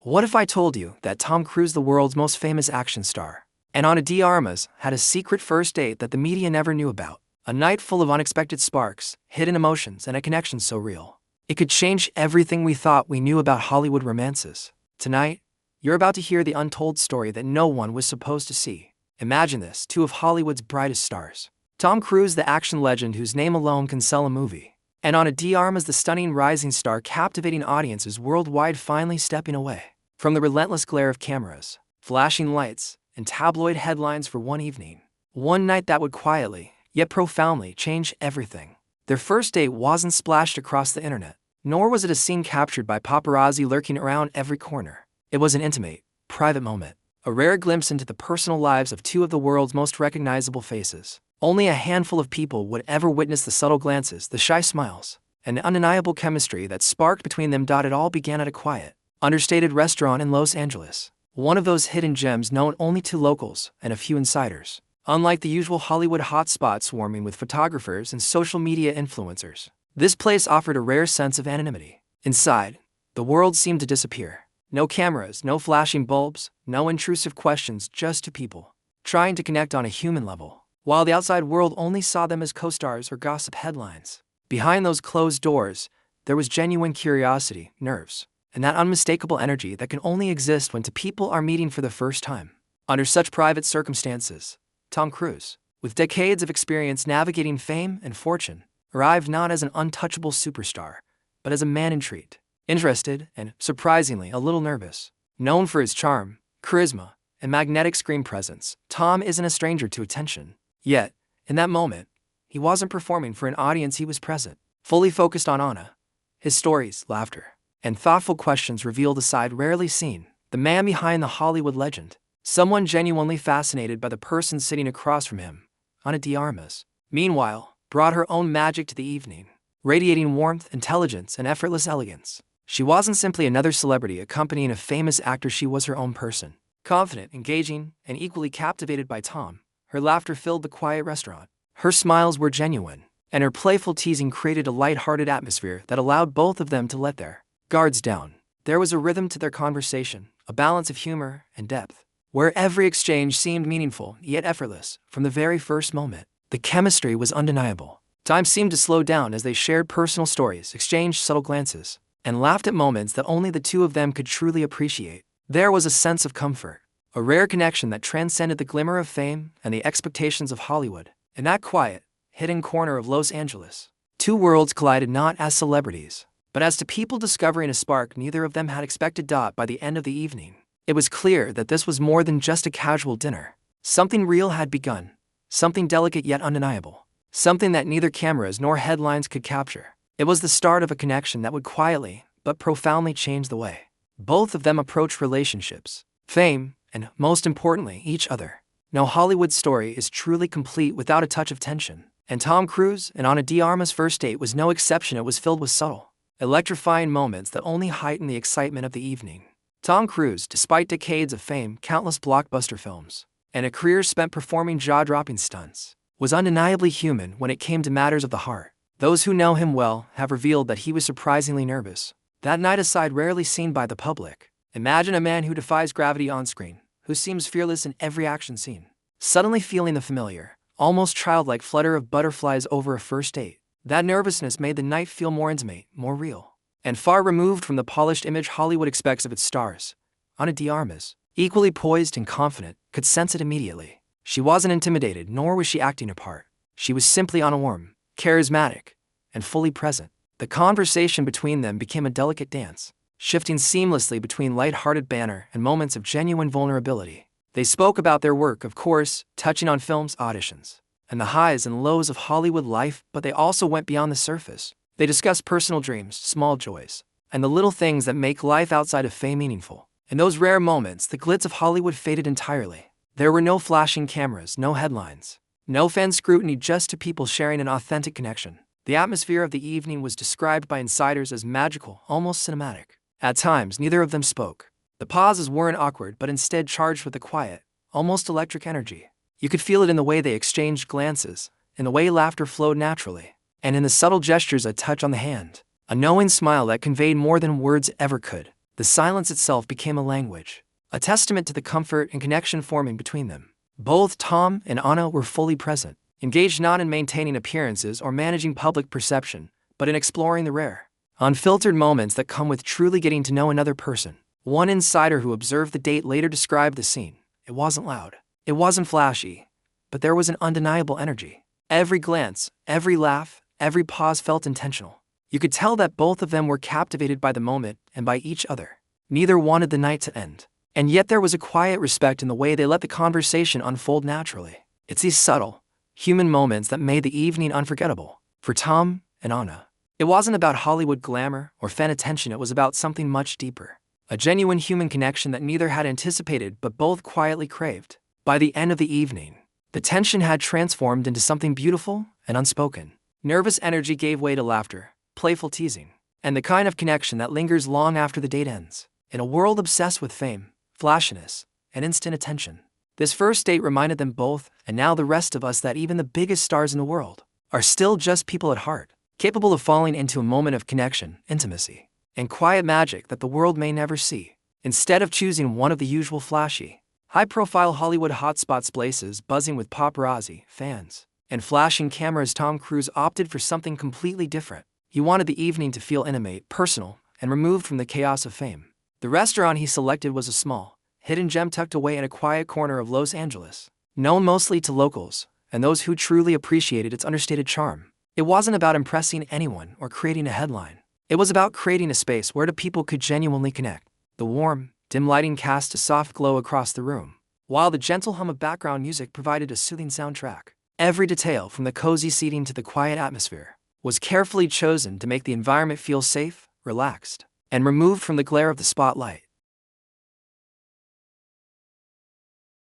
What if I told you that Tom Cruise, the world's most famous action star, and Ana de Armas, had a secret first date that the media never knew about? A night full of unexpected sparks, hidden emotions, and a connection so real it could change everything we thought we knew about Hollywood romances. Tonight, you're about to hear the untold story that no one was supposed to see. Imagine this: two of Hollywood's brightest stars. Tom Cruise, the action legend whose name alone can sell a movie, and Ana de Armas, the stunning rising star captivating audiences worldwide, finally stepping away from the relentless glare of cameras, flashing lights, and tabloid headlines for one evening. One night that would quietly, yet profoundly, change everything. Their first date wasn't splashed across the internet, nor was it a scene captured by paparazzi lurking around every corner. It was an intimate, private moment, a rare glimpse into the personal lives of two of the world's most recognizable faces. Only a handful of people would ever witness the subtle glances, the shy smiles, and the undeniable chemistry that sparked between them. It all began at a quiet, understated restaurant in Los Angeles, one of those hidden gems known only to locals and a few insiders. Unlike the usual Hollywood hotspots swarming with photographers and social media influencers, this place offered a rare sense of anonymity. Inside, the world seemed to disappear. No cameras, no flashing bulbs, no intrusive questions, just two people trying to connect on a human level, while the outside world only saw them as co-stars or gossip headlines. Behind those closed doors, there was genuine curiosity, nerves, and that unmistakable energy that can only exist when two people are meeting for the first time. Under such private circumstances, Tom Cruise, with decades of experience navigating fame and fortune, arrived not as an untouchable superstar, but as a man intrigued, interested, and, surprisingly, a little nervous. Known for his charm, charisma, and magnetic screen presence, Tom isn't a stranger to attention. Yet, in that moment, he wasn't performing for an audience. He was present, fully focused on Ana. His stories, laughter, and thoughtful questions revealed a side rarely seen: the man behind the Hollywood legend. Someone genuinely fascinated by the person sitting across from him. Ana de Armas, meanwhile, brought her own magic to the evening, radiating warmth, intelligence, and effortless elegance. She wasn't simply another celebrity accompanying a famous actor. She was her own person, confident, engaging, and equally captivated by Tom. Her laughter filled the quiet restaurant. Her smiles were genuine, and her playful teasing created a light-hearted atmosphere that allowed both of them to let their guards down. There was a rhythm to their conversation, a balance of humor and depth, where every exchange seemed meaningful yet effortless. From the very first moment, the chemistry was undeniable. Time seemed to slow down as they shared personal stories, exchanged subtle glances, and laughed at moments that only the two of them could truly appreciate. There was a sense of comfort, a rare connection that transcended the glimmer of fame and the expectations of Hollywood. In that quiet, hidden corner of Los Angeles, two worlds collided, not as celebrities, but as two people discovering a spark neither of them had expected. By the end of the evening, it was clear that this was more than just a casual dinner. Something real had begun, something delicate yet undeniable, something that neither cameras nor headlines could capture. It was the start of a connection that would quietly, but profoundly change the way both of them approached relationships, fame, and, most importantly, each other. No Hollywood story is truly complete without a touch of tension, and Tom Cruise and Ana de Armas' first date was no exception. It was filled with subtle, electrifying moments that only heightened the excitement of the evening. Tom Cruise, despite decades of fame, countless blockbuster films, and a career spent performing jaw-dropping stunts, was undeniably human when it came to matters of the heart. Those who know him well have revealed that he was surprisingly nervous that night, a side rarely seen by the public. Imagine a man who defies gravity on screen, who seems fearless in every action scene, suddenly feeling the familiar, almost childlike flutter of butterflies over a first date. That nervousness made the night feel more intimate, more real, and far removed from the polished image Hollywood expects of its stars. Ana de Armas, equally poised and confident, could sense it immediately. She wasn't intimidated, nor was she acting a part. She was simply warm, charismatic, and fully present. The conversation between them became a delicate dance, shifting seamlessly between light-hearted banter and moments of genuine vulnerability. They spoke about their work, of course, touching on films, auditions, and the highs and lows of Hollywood life, but they also went beyond the surface. They discussed personal dreams, small joys, and the little things that make life outside of fame meaningful. In those rare moments, the glitz of Hollywood faded entirely. There were no flashing cameras, no headlines, no fan scrutiny, just two people sharing an authentic connection. The atmosphere of the evening was described by insiders as magical, almost cinematic. At times, neither of them spoke. The pauses weren't awkward, but instead charged with a quiet, almost electric energy. You could feel it in the way they exchanged glances, in the way laughter flowed naturally, and in the subtle gestures, a touch on the hand, a knowing smile that conveyed more than words ever could. The silence itself became a language, a testament to the comfort and connection forming between them. Both Tom and Anna were fully present, engaged not in maintaining appearances or managing public perception, but in exploring the rare, unfiltered moments that come with truly getting to know another person. One insider who observed the date later described the scene. It wasn't loud. It wasn't flashy, but there was an undeniable energy. Every glance, every laugh, every pause felt intentional. You could tell that both of them were captivated by the moment and by each other. Neither wanted the night to end. And yet there was a quiet respect in the way they let the conversation unfold naturally. It's these subtle, human moments that made the evening unforgettable. For Tom and Anna, it wasn't about Hollywood glamour or fan attention, it was about something much deeper. A genuine human connection that neither had anticipated but both quietly craved. By the end of the evening, the tension had transformed into something beautiful and unspoken. Nervous energy gave way to laughter, playful teasing, and the kind of connection that lingers long after the date ends. In a world obsessed with fame, flashiness, and instant attention, this first date reminded them both, and now the rest of us, that even the biggest stars in the world are still just people at heart, capable of falling into a moment of connection, intimacy, and quiet magic that the world may never see. Instead of choosing one of the usual flashy, high-profile Hollywood hotspots places buzzing with paparazzi, fans, and flashing cameras, Tom Cruise opted for something completely different. He wanted the evening to feel intimate, personal, and removed from the chaos of fame. The restaurant he selected was a small, hidden gem tucked away in a quiet corner of Los Angeles, known mostly to locals and those who truly appreciated its understated charm. It wasn't about impressing anyone or creating a headline. It was about creating a space where the people could genuinely connect. The warm, dim lighting cast a soft glow across the room, while the gentle hum of background music provided a soothing soundtrack. Every detail, from the cozy seating to the quiet atmosphere, was carefully chosen to make the environment feel safe, relaxed, and removed from the glare of the spotlight.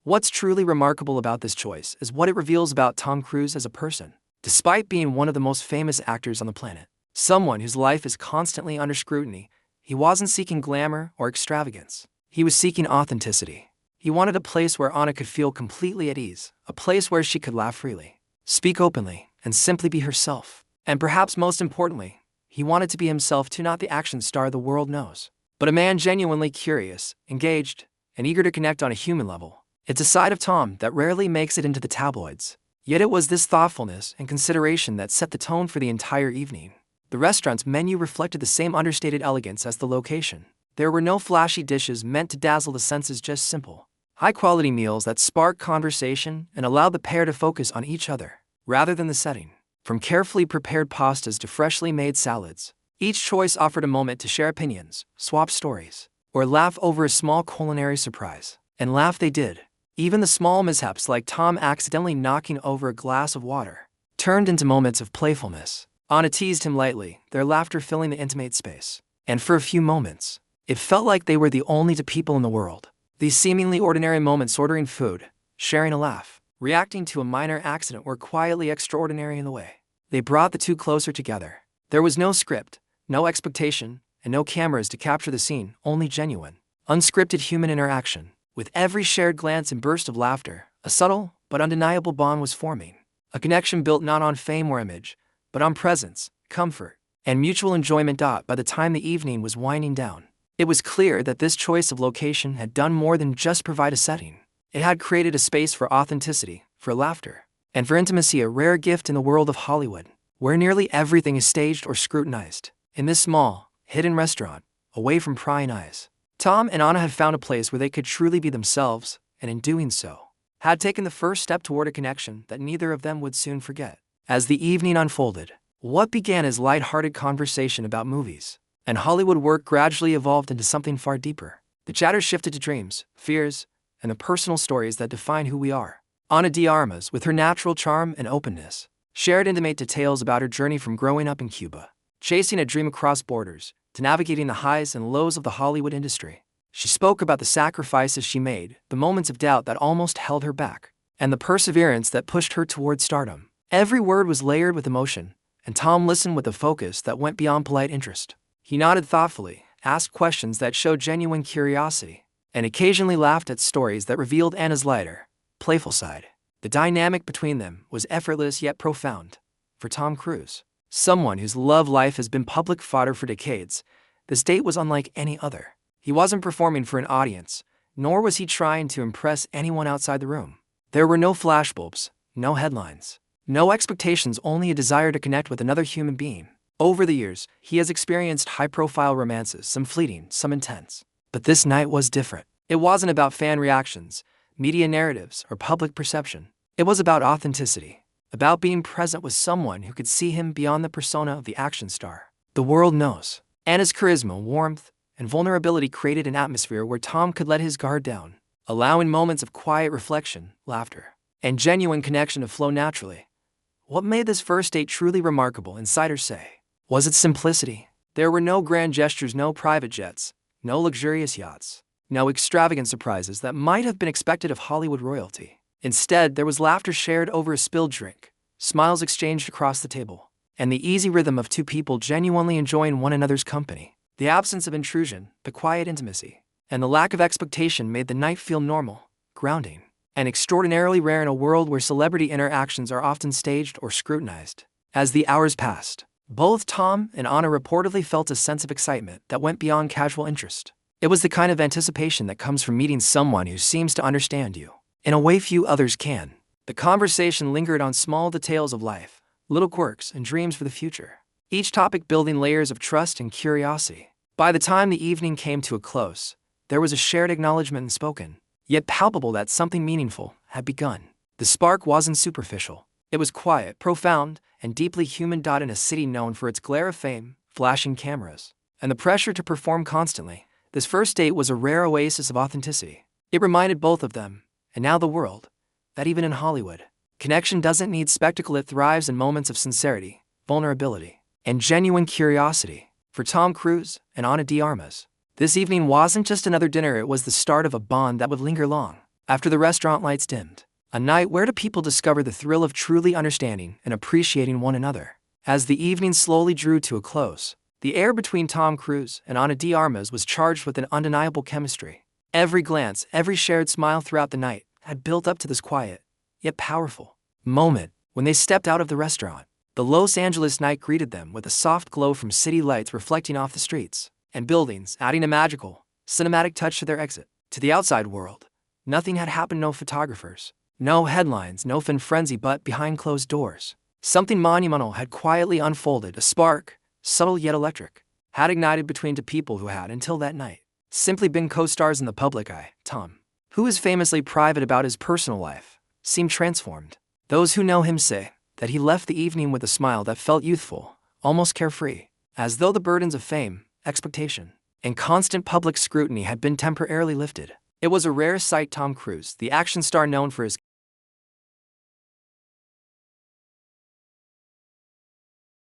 What's truly remarkable about this choice is what it reveals about Tom Cruise as a person. Despite being one of the most famous actors on the planet, someone whose life is constantly under scrutiny, he wasn't seeking glamour or extravagance. He was seeking authenticity. He wanted a place where Anna could feel completely at ease, a place where she could laugh freely, speak openly, and simply be herself. And perhaps most importantly, he wanted to be himself too, not the action star the world knows, but a man genuinely curious, engaged, and eager to connect on a human level. It's a side of Tom that rarely makes it into the tabloids. Yet it was this thoughtfulness and consideration that set the tone for the entire evening. The restaurant's menu reflected the same understated elegance as the location. There were no flashy dishes meant to dazzle the senses, just simple, high-quality meals that sparked conversation and allowed the pair to focus on each other, rather than the setting. From carefully prepared pastas to freshly made salads, each choice offered a moment to share opinions, swap stories, or laugh over a small culinary surprise. And laugh they did. Even the small mishaps, like Tom accidentally knocking over a glass of water, turned into moments of playfulness. Anna teased him lightly, their laughter filling the intimate space. And for a few moments, it felt like they were the only two people in the world. These seemingly ordinary moments, ordering food, sharing a laugh, reacting to a minor accident, were quietly extraordinary in the way they brought the two closer together. There was no script, no expectation, and no cameras to capture the scene, only genuine, unscripted human interaction. With every shared glance and burst of laughter, a subtle but undeniable bond was forming. A connection built not on fame or image, but on presence, comfort, and mutual enjoyment. By the time the evening was winding down, it was clear that this choice of location had done more than just provide a setting. It had created a space for authenticity, for laughter, and for intimacy, a rare gift in the world of Hollywood, where nearly everything is staged or scrutinized. In this small, hidden restaurant, away from prying eyes, Tom and Anna had found a place where they could truly be themselves, and in doing so, had taken the first step toward a connection that neither of them would soon forget. As the evening unfolded, what began as light-hearted conversation about movies and Hollywood work gradually evolved into something far deeper. The chatter shifted to dreams, fears, and the personal stories that define who we are. Ana de Armas, with her natural charm and openness, shared intimate details about her journey from growing up in Cuba, chasing a dream across borders, to navigating the highs and lows of the Hollywood industry. She spoke about the sacrifices she made, the moments of doubt that almost held her back, and the perseverance that pushed her toward stardom. Every word was layered with emotion, and Tom listened with a focus that went beyond polite interest. He nodded thoughtfully, asked questions that showed genuine curiosity, and occasionally laughed at stories that revealed Anna's lighter, playful side. The dynamic between them was effortless yet profound. For Tom Cruise, someone whose love life has been public fodder for decades, this date was unlike any other. He wasn't performing for an audience, nor was he trying to impress anyone outside the room. There were no flashbulbs, no headlines, no expectations, only a desire to connect with another human being. Over the years, he has experienced high-profile romances, some fleeting, some intense. But this night was different. It wasn't about fan reactions, media narratives, or public perception. It was about authenticity, about being present with someone who could see him beyond the persona of the action star. The world knows. Anna's charisma, warmth, and vulnerability created an atmosphere where Tom could let his guard down, allowing moments of quiet reflection, laughter, and genuine connection to flow naturally. What made this first date truly remarkable, insiders say, was its simplicity. There were no grand gestures, no private jets, no luxurious yachts, no extravagant surprises that might have been expected of Hollywood royalty. Instead, there was laughter shared over a spilled drink, smiles exchanged across the table, and the easy rhythm of two people genuinely enjoying one another's company. The absence of intrusion, the quiet intimacy, and the lack of expectation made the night feel normal, grounding, and extraordinarily rare in a world where celebrity interactions are often staged or scrutinized. As the hours passed, both Tom and Anna reportedly felt a sense of excitement that went beyond casual interest. It was the kind of anticipation that comes from meeting someone who seems to understand you in a way few others can. The conversation lingered on small details of life, little quirks, and dreams for the future, each topic building layers of trust and curiosity. By the time the evening came to a close, there was a shared acknowledgement unspoken, yet palpable, that something meaningful had begun. The spark wasn't superficial. It was quiet, profound, and deeply human. In a city known for its glare of fame, flashing cameras, and the pressure to perform constantly, this first date was a rare oasis of authenticity. It reminded both of them, and now the world, that even in Hollywood, connection doesn't need spectacle. It thrives in moments of sincerity, vulnerability, and genuine curiosity. For Tom Cruise and Ana de Armas, this evening wasn't just another dinner, it was the start of a bond that would linger long after the restaurant lights dimmed. A night where the people discover the thrill of truly understanding and appreciating one another. As the evening slowly drew to a close, the air between Tom Cruise and Ana de Armas was charged with an undeniable chemistry. Every glance, every shared smile throughout the night had built up to this quiet, yet powerful moment. When they stepped out of the restaurant, the Los Angeles night greeted them with a soft glow from city lights reflecting off the streets and buildings, adding a magical, cinematic touch to their exit. To the outside world, nothing had happened. No photographers, no headlines, no fan frenzy, but behind closed doors, something monumental had quietly unfolded. A spark, subtle yet electric, had ignited between two people who had, until that night, simply been co-stars in the public eye. Tom, who is famously private about his personal life, seemed transformed. Those who know him say that he left the evening with a smile that felt youthful, almost carefree, as though the burdens of fame, expectation, and constant public scrutiny had been temporarily lifted. It was a rare sight. Tom Cruise, the action star known for his